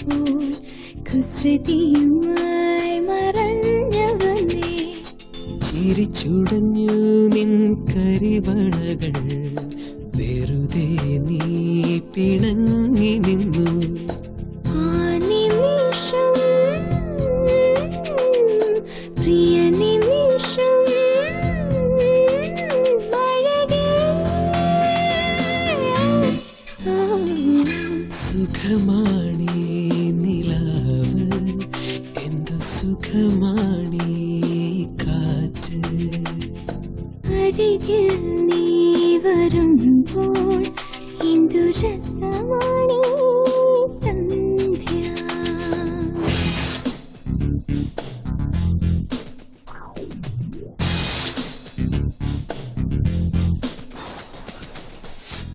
പോൽ കുസൃതിയുമായി മറഞ്ഞവനേ. ചിരിച്ചുടഞ്ഞു നിൻ കരിവളകൾ, വെറുതെ നീ പിണങ്ങി നിന്നു. ആ നിമിഷം പ്രിയ നിമിഷം അഴകേ. സുഖമാണീ നിലാവ്, എന്തു സുഖമാണീ കാറ്റ്. അരികിൽ നീ വരുമ്പോൾ എന്തു രസമാണ്